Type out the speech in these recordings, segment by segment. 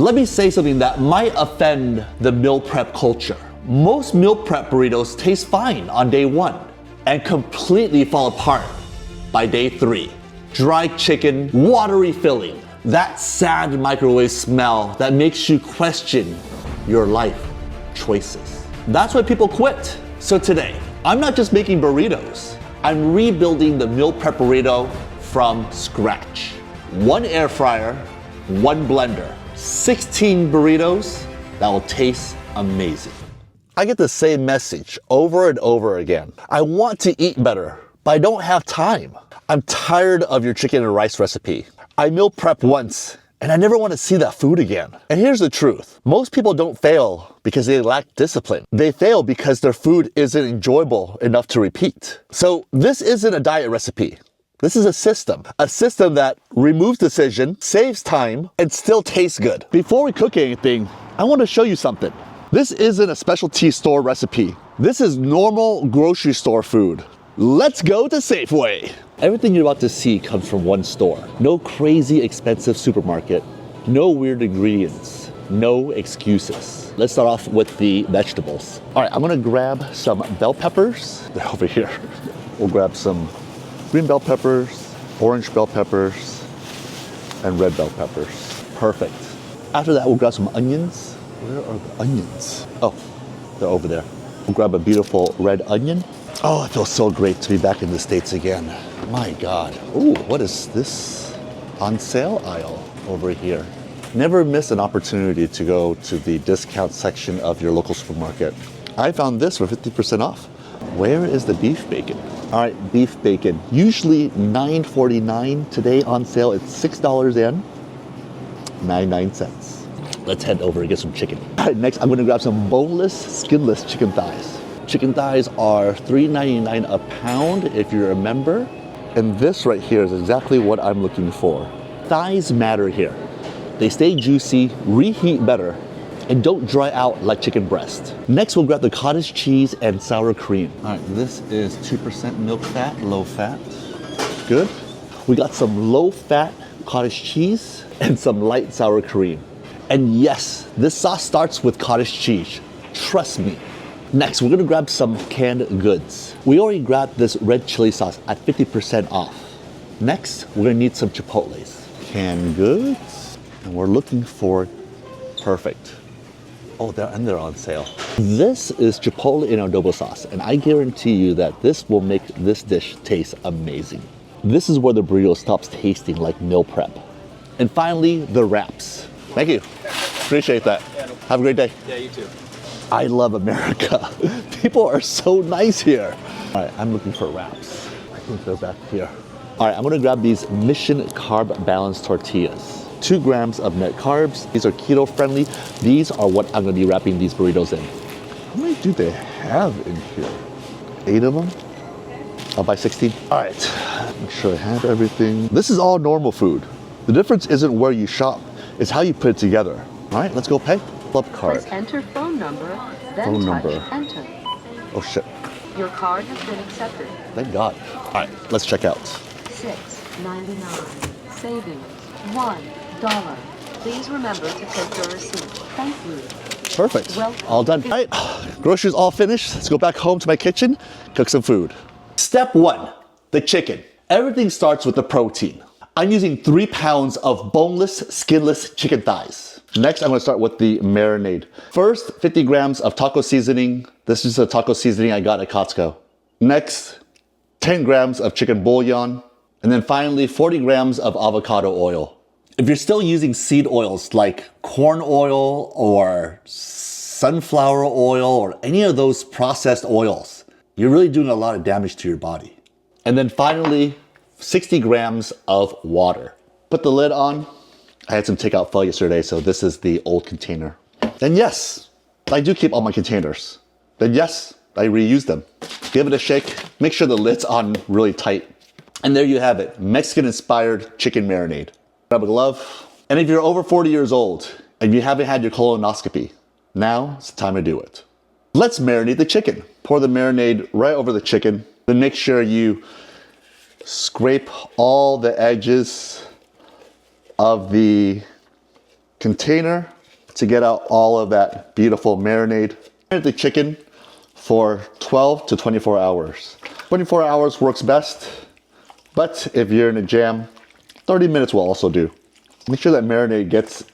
Let me say something that might offend the meal prep culture. Most meal prep burritos taste fine on day 1 and completely fall apart by day 3. Dry chicken, watery filling, that sad microwave smell that makes you question your life choices. That's why people quit. So today, I'm not just making burritos, I'm rebuilding the meal prep burrito from scratch. 1 air fryer, 1 blender, 16 burritos that will taste amazing. I get the same message over and over again. I want to eat better, but I don't have time. I'm tired of your chicken and rice recipe. I meal prep once, and I never want to see that food again. And here's the truth. Most people don't fail because they lack discipline. They fail because their food isn't enjoyable enough to repeat. So this isn't a diet recipe. This is a system that removes decision, saves time, and still tastes good. Before we cook anything, I want to show you something. This isn't a specialty store recipe. This is normal grocery store food. Let's go to Safeway. Everything you're about to see comes from one store. No crazy expensive supermarket, no weird ingredients, no excuses. Let's start off with the vegetables. All right, I'm gonna grab some bell peppers. They're over here. We'll grab some green bell peppers, orange bell peppers, and red bell peppers. Perfect. After that, we'll grab some onions. Where are the onions? Oh, they're over there. We'll grab a beautiful red onion. Oh, it feels so great to be back in the States again. My God. Ooh, what is this? On sale aisle over here. Never miss an opportunity to go to the discount section of your local supermarket. I found this for 50% off. Where is the beef bacon? All right, beef bacon. Usually $9.49. Today on sale, it's $6.99. Let's head over and get some chicken. All right, next I'm gonna grab some boneless, skinless chicken thighs. Chicken thighs are $3.99 a pound if you're a member. And this right here is exactly what I'm looking for. Thighs matter here. They stay juicy, reheat better, and don't dry out like chicken breast. Next, we'll grab the cottage cheese and sour cream. All right, this is 2% milk fat, low fat. Good. We got some low fat cottage cheese and some light sour cream. And yes, this sauce starts with cottage cheese. Trust me. Next, we're gonna grab some canned goods. We already grabbed this red chili sauce at 50% off. Next, we're gonna need some chipotles. Canned goods, and we're looking for perfect. Oh, they're on sale. This is chipotle in adobo sauce, and I guarantee you that this will make this dish taste amazing. This is where the burrito stops tasting like meal prep. And finally, the wraps. Thank you. Appreciate that. Have a great day. Yeah, you too. I love America. People are so nice here. All right, I'm looking for wraps. I think they're back here. All right, I'm gonna grab these Mission Carb Balance tortillas. 2 grams of net carbs. These are keto friendly. These are what I'm gonna be wrapping these burritos in. How many do they have in here? 8 of them? I'll buy 16. All right, make sure I have everything. This is all normal food. The difference isn't where you shop, it's how you put it together. All right, let's go pay. Club card. Please enter phone number, then Phone touch number. enter. Oh shit, Your card has been accepted. thank God. All right, let's check out. $6.99. Savings $1. Please remember to take your receipt. Thank you. Perfect, Welcome. all done. All right, groceries all finished. Let's go back home to my kitchen, cook some food. Step 1, the chicken. Everything starts with the protein. I'm using 3 pounds of boneless, skinless chicken thighs. Next, I'm gonna start with the marinade. First, 50 grams of taco seasoning. This is a taco seasoning I got at Costco. Next, 10 grams of chicken bouillon. And then finally, 40 grams of avocado oil. If you're still using seed oils like corn oil or sunflower oil or any of those processed oils, you're really doing a lot of damage to your body. And then finally, 60 grams of water. Put the lid on. I had some takeout pho yesterday, so this is the old container. And yes, I do keep all my containers. Then yes, I reuse them. Give it a shake. Make sure the lid's on really tight. And there you have it, Mexican-inspired chicken marinade. Grab a glove. And if you're over 40 years old and you haven't had your colonoscopy, now it's the time to do it. Let's marinate the chicken. Pour the marinade right over the chicken. Then make sure you scrape all the edges of the container to get out all of that beautiful marinade. Marinate the chicken for 12 to 24 hours. 24 hours works best, but if you're in a jam, 30 minutes will also do. Make sure that marinade gets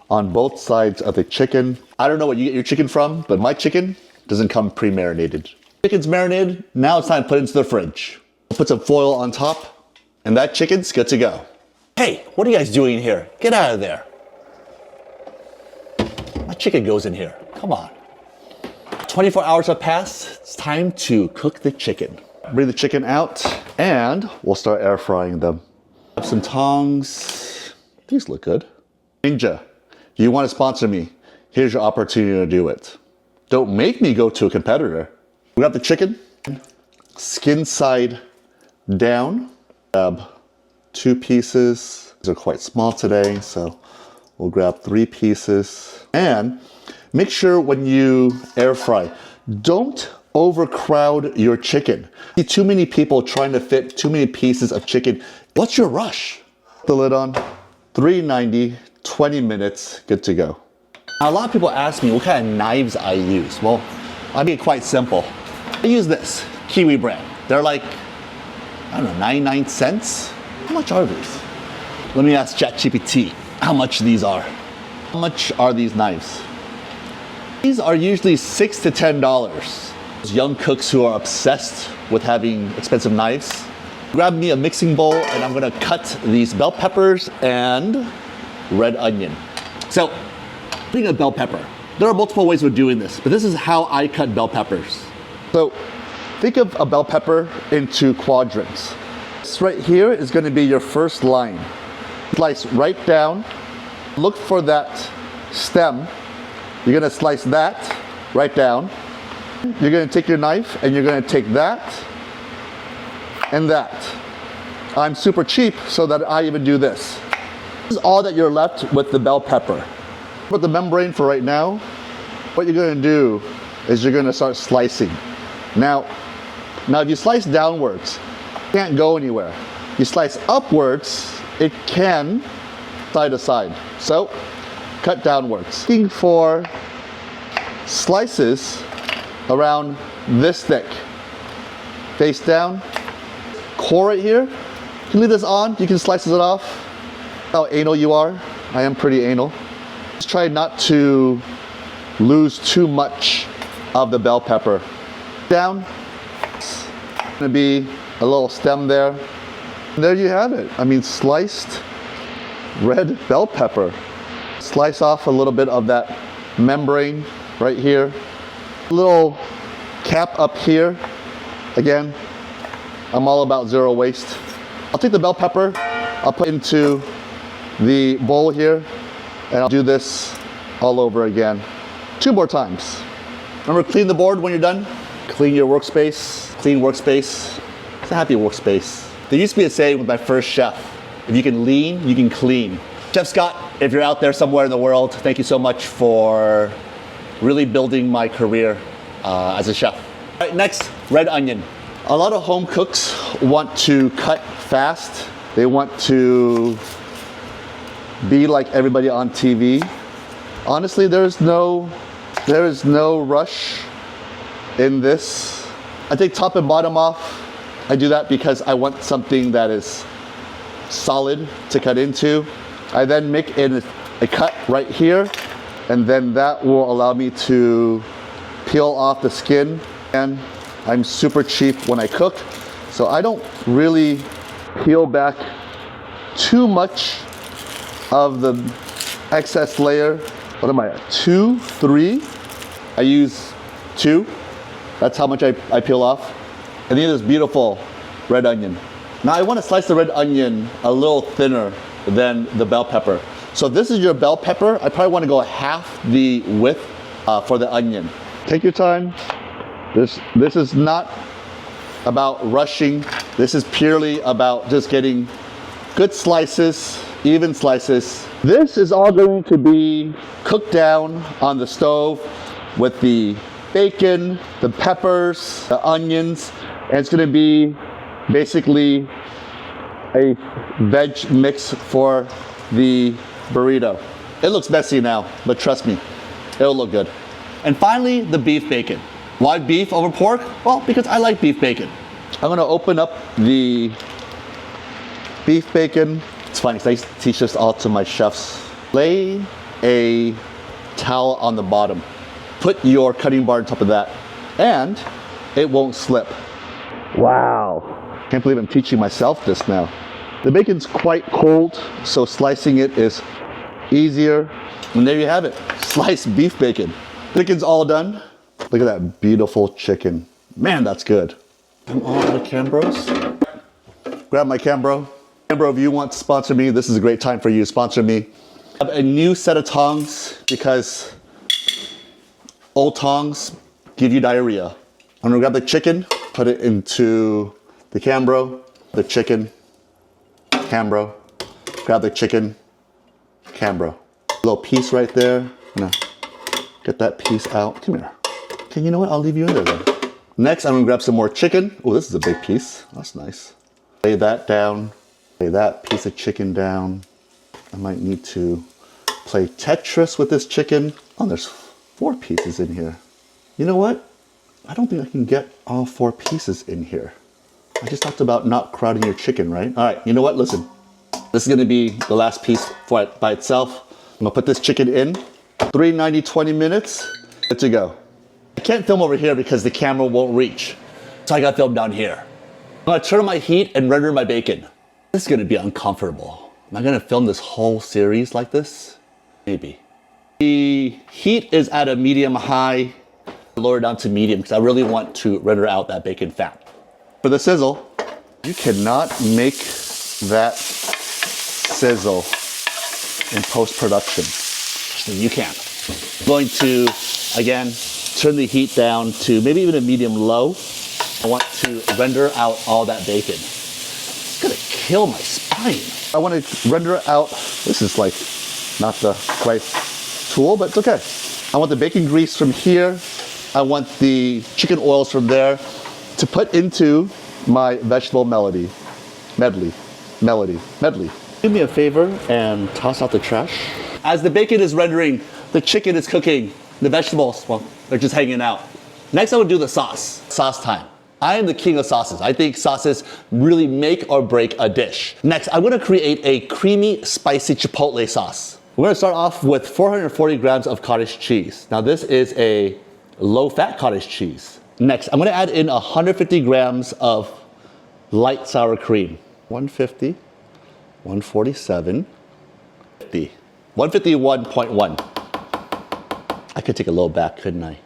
on both sides of the chicken. I don't know what you get your chicken from, but my chicken doesn't come pre-marinated. Chicken's marinated, now it's time to put it into the fridge. Put some foil on top, and that chicken's good to go. Hey, what are you guys doing here? Get out of there. My chicken goes in here, come on. 24 hours have passed, it's time to cook the chicken. Bring the chicken out, and we'll start air frying them. Have some tongs, these look good. Ninja, if you want to sponsor me, here's your opportunity to do it. Don't make me go to a competitor. We got the chicken, skin side down. Grab 2 pieces. These are quite small today, so we'll grab 3 pieces. And make sure when you air fry, don't overcrowd your chicken. See too many people trying to fit too many pieces of chicken. What's your rush? Put the lid on, 390, 20 minutes, good to go. Now, a lot of people ask me what kind of knives I use. Well, I make it quite simple. I use this, Kiwi brand. They're like, I don't know, 99 cents? How much are these? Let me ask ChatGPT how much these are. How much are these knives? These are usually $6 to $10. Those young cooks who are obsessed with having expensive knives, grab me a mixing bowl and I'm gonna cut these bell peppers and red onion. So, putting a bell pepper, there are multiple ways of doing this, but this is how I cut bell peppers. So, think of a bell pepper into quadrants. This right here is gonna be your first line. Slice right down, look for that stem. You're gonna slice that right down. You're gonna take your knife and you're gonna take that and that. I'm super cheap so that I even do this. This is all that you're left with the bell pepper. But the membrane for right now, what you're gonna do is you're gonna start slicing. Now if you slice downwards, it can't go anywhere. You slice upwards, it can side to side. So, cut downwards. Looking for slices around this thick. Face down. Core right here. You can leave this on, you can slice it off. How anal you are. I am pretty anal. Just try not to lose too much of the bell pepper. Down. It's gonna be a little stem there. And there you have it. I mean, sliced red bell pepper. Slice off a little bit of that membrane right here. A little cap up here. Again, I'm all about zero waste. I'll take the bell pepper, I'll put it into the bowl here, and I'll do this all over again. 2 more times. Remember, clean the board when you're done. Clean your workspace. Clean workspace. It's a happy workspace. There used to be a saying with my first chef, if you can lean, you can clean. Chef Scott, if you're out there somewhere in the world, thank you so much for really building my career as a chef. All right, next, red onion. A lot of home cooks want to cut fast. They want to be like everybody on TV. Honestly, there is no rush in this. I take top and bottom off. I do that because I want something that is solid to cut into. I then make a cut right here, and then that will allow me to peel off the skin. And I'm super cheap when I cook, so I don't really peel back too much of the excess layer. What am I at? 2, 3? I use 2. That's how much I peel off. And then this beautiful red onion. Now I want to slice the red onion a little thinner than the bell pepper. So if this is your bell pepper, I probably want to go half the width for the onion. Take your time. This is not about rushing. This is purely about just getting good slices, even slices. This is all going to be cooked down on the stove with the bacon, the peppers, the onions, and it's going to be basically a veg mix for the burrito. It looks messy now, but trust me, it'll look good. And finally, the beef bacon. Why beef over pork? Well, because I like beef bacon. I'm gonna open up the beef bacon. It's funny, because I used to teach this all to my chefs. Lay a towel on the bottom. Put your cutting bar on top of that, and it won't slip. Wow. Can't believe I'm teaching myself this now. The bacon's quite cold, so slicing it is easier. And there you have it, sliced beef bacon. Chicken's all done. Look at that beautiful chicken. Man, that's good. Come on, the Cambros. Grab my Cambro. Cambro, if you want to sponsor me, this is a great time for you to sponsor me. I have a new set of tongs because old tongs give you diarrhea. I'm gonna grab the chicken, put it into the Cambro, the chicken, Cambro, grab the chicken, Cambro. Little piece right there. I'm gonna get that piece out. Come here. Okay, you know what? I'll leave you in there then. Next, I'm gonna grab some more chicken. Oh, this is a big piece. That's nice. Lay that down. Lay that piece of chicken down. I might need to play Tetris with this chicken. Oh, there's 4 pieces in here. You know what? I don't think I can get all 4 pieces in here. I just talked about not crowding your chicken, right? All right, you know what? Listen. This is gonna be the last piece for it by itself. I'm gonna put this chicken in. 390, 20 minutes. Good to go. I can't film over here because the camera won't reach. So I gotta film down here. I'm gonna turn on my heat and render my bacon. This is gonna be uncomfortable. Am I gonna film this whole series like this? Maybe. The heat is at a medium-high. Lower down to medium because I really want to render out that bacon fat. For the sizzle, you cannot make that sizzle in post-production. You can. I'm going to, again, turn the heat down to maybe even a medium-low. I want to render out all that bacon. It's gonna kill my spine. I want to render out, this is like not the right tool, but it's okay. I want the bacon grease from here. I want the chicken oils from there to put into my vegetable medley. Do me a favor and toss out the trash. As the bacon is rendering, the chicken is cooking, the vegetables, well, they're just hanging out. Next, I would do the sauce. Sauce time. I am the king of sauces. I think sauces really make or break a dish. Next, I'm gonna create a creamy, spicy chipotle sauce. We're gonna start off with 440 grams of cottage cheese. Now this is a low-fat cottage cheese. Next, I'm gonna add in 150 grams of light sour cream. 150, 147, 50, 151.1. I could take a little back, couldn't I?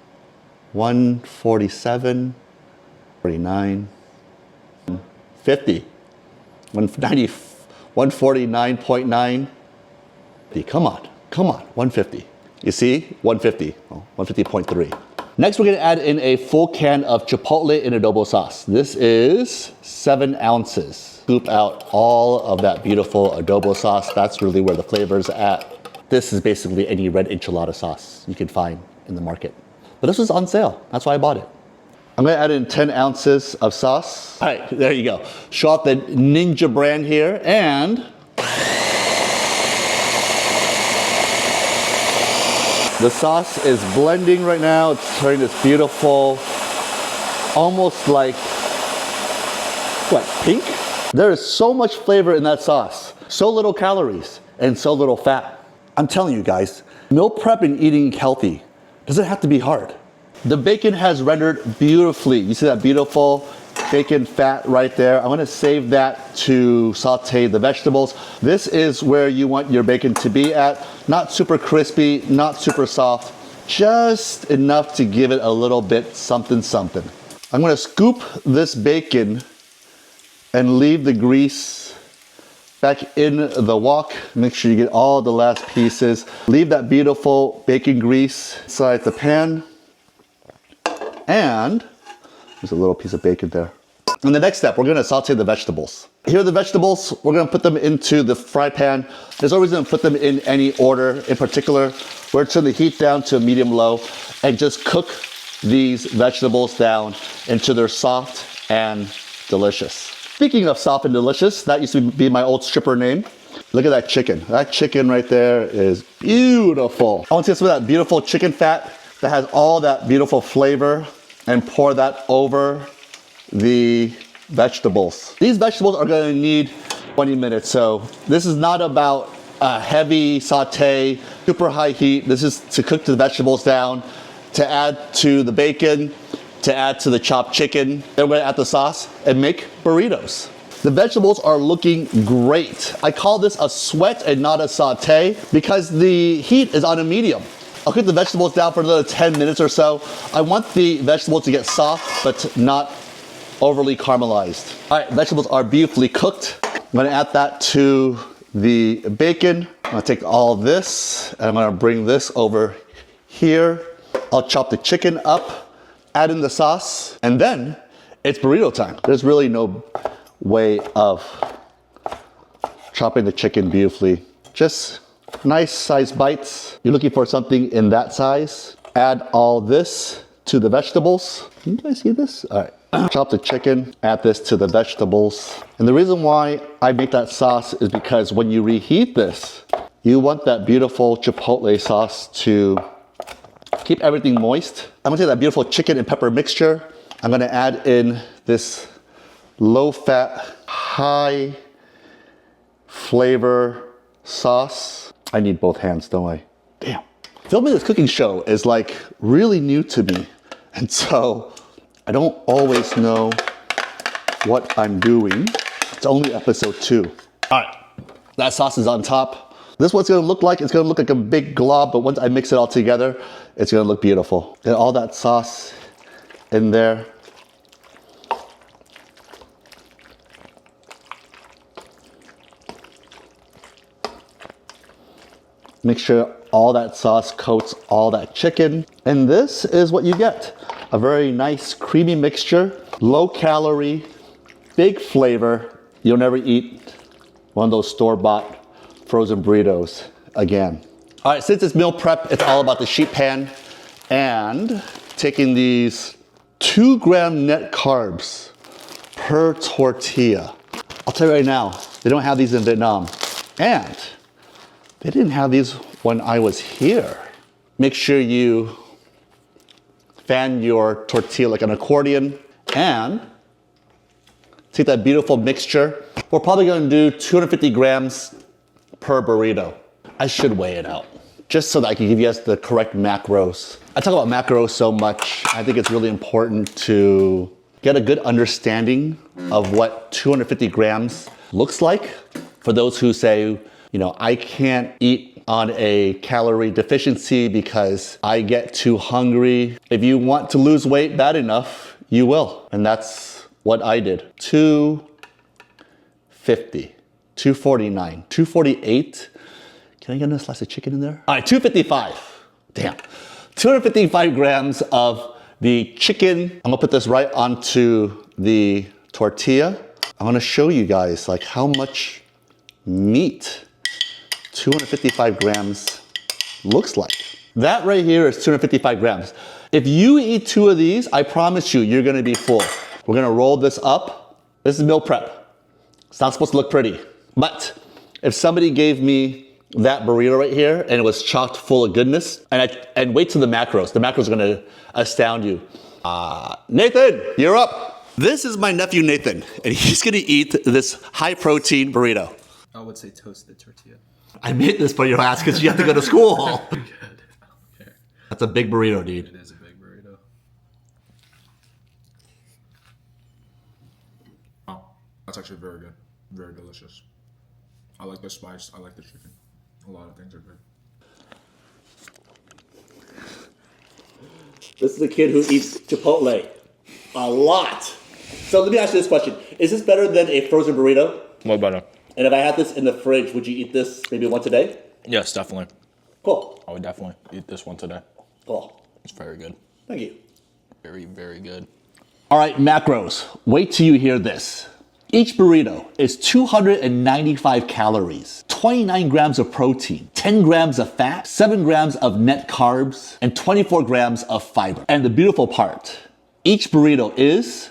147, 49, 50, 190, 149.9. Come on, 150. You see, 150, well, 150.3. Next, we're gonna add in a full can of chipotle in adobo sauce. This is 7 ounces. Scoop out all of that beautiful adobo sauce. That's really where the flavor's at. This is basically any red enchilada sauce you can find in the market. But this was on sale, that's why I bought it. I'm gonna add in 10 ounces of sauce. All right, there you go. Show off the Ninja brand here, and the sauce is blending right now. It's turning this beautiful, almost like, what, pink? There is so much flavor in that sauce. So little calories and so little fat. I'm telling you guys, meal prep and eating healthy doesn't have to be hard. The bacon has rendered beautifully. You see that beautiful bacon fat right there? I'm gonna save that to saute the vegetables. This is where you want your bacon to be at. Not super crispy, not super soft, just enough to give it a little bit something something. I'm gonna scoop this bacon and leave the grease back in the wok. Make sure you get all the last pieces. Leave that beautiful bacon grease inside the pan. And there's a little piece of bacon there. And the next step, we're gonna saute the vegetables. Here are the vegetables. We're gonna put them into the fry pan. There's always gonna put them in any order in particular. We're gonna turn the heat down to medium-low and just cook these vegetables down until they're soft and delicious. Speaking of soft and delicious, that used to be my old stripper name. Look at that chicken. That chicken right there is beautiful. I want to get some of that beautiful chicken fat that has all that beautiful flavor and pour that over the vegetables. These vegetables are going to need 20 minutes. So this is not about a heavy saute, super high heat. This is to cook the vegetables down, to add to the bacon, to add to the chopped chicken. Then we're gonna add the sauce and make burritos. The vegetables are looking great. I call this a sweat and not a saute because the heat is on a medium. I'll cook the vegetables down for another 10 minutes or so. I want the vegetables to get soft, but not overly caramelized. All right, vegetables are beautifully cooked. I'm gonna add that to the bacon. I'm gonna take all this and I'm gonna bring this over here. I'll chop the chicken up, add in the sauce, and then it's burrito time. There's really no way of chopping the chicken beautifully. Just nice size bites. You're looking for something in that size. Add all this to the vegetables. Can you guys see this? All right. Chop the chicken, add this to the vegetables. And the reason why I make that sauce is because when you reheat this, you want that beautiful chipotle sauce to keep everything moist. I'm gonna take that beautiful chicken and pepper mixture. I'm gonna add in this low fat, high flavor sauce. I need both hands, don't I? Damn. Filming this cooking show is like really new to me. And so I don't always know what I'm doing. It's only episode 2. All right, that sauce is on top. This is what it's gonna look like. It's gonna look like a big glob, but once I mix it all together, it's gonna look beautiful. Get all that sauce in there. Make sure all that sauce coats all that chicken. And this is what you get. A very nice creamy mixture, low calorie, big flavor. You'll never eat one of those store-bought frozen burritos again. All right, since it's meal prep, it's all about the sheet pan and taking these 2-gram net carbs per tortilla. I'll tell you right now, they don't have these in Vietnam. And they didn't have these when I was here. Make sure you fan your tortilla like an accordion and take that beautiful mixture. We're probably gonna do 250 grams per burrito. I should weigh it out just so that I can give you guys the correct macros. I talk about macros so much. I think it's really important to get a good understanding of what 250 grams looks like for those who say, you know, I can't eat on a calorie deficiency because I get too hungry. If you want to lose weight bad enough, you will. And that's what I did. 250, 249, 248. Can I get another slice of chicken in there? All right, 255. Damn. 255 grams of the chicken. I'm gonna put this right onto the tortilla. I'm gonna show you guys like how much meat 255 grams looks like. That right here is 255 grams. If you eat 2 of these, I promise you, you're gonna be full. We're gonna roll this up. This is meal prep. It's not supposed to look pretty. But if somebody gave me that burrito right here and it was chocked full of goodness, and wait till the macros are gonna astound you. Nathan, you're up. This is my nephew Nathan, and he's gonna eat this high protein burrito. I would say toasted tortilla. I made this for your ass because you have to go to school. Good. I don't care. That's a big burrito, dude. It is a big burrito. Oh, that's actually very good. Very delicious. I like the spice. I like the chicken. A lot of things are good. This is a kid who eats Chipotle a lot. So let me ask you this question. Is this better than a frozen burrito? Way better. And if I had this in the fridge, would you eat this maybe once a day? Yes, definitely. Cool. I would definitely eat this one today. Cool. It's very good. Thank you. Very, very good. All right, macros. Wait till you hear this. Each burrito is 295 calories, 29 grams of protein, 10 grams of fat, 7 grams of net carbs, and 24 grams of fiber. And the beautiful part, each burrito is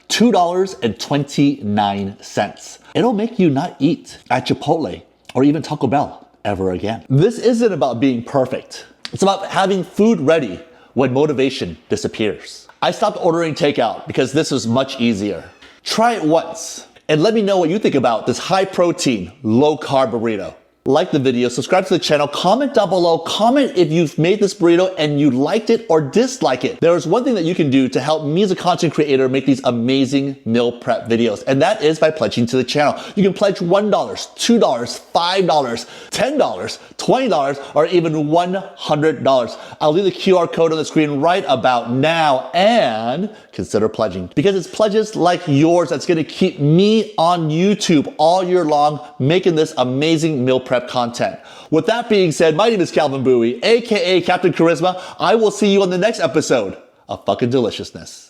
$2.29. It'll make you not eat at Chipotle or even Taco Bell ever again. This isn't about being perfect. It's about having food ready when motivation disappears. I stopped ordering takeout because this was much easier. Try it once and let me know what you think about this high protein, low carb burrito. Like the video, subscribe to the channel, comment down below, comment if you've made this burrito and you liked it or dislike it. There is one thing that you can do to help me as a content creator make these amazing meal prep videos, and that is by pledging to the channel. You can pledge $1, $2, $5, $10, $20, or even $100. I'll leave the QR code on the screen right about now, and consider pledging, because it's pledges like yours that's gonna keep me on YouTube all year long making this amazing meal prep content. With that being said, my name is Calvin Bui, aka Captain Charisma. I will see you on the next episode of Fucking Deliciousness.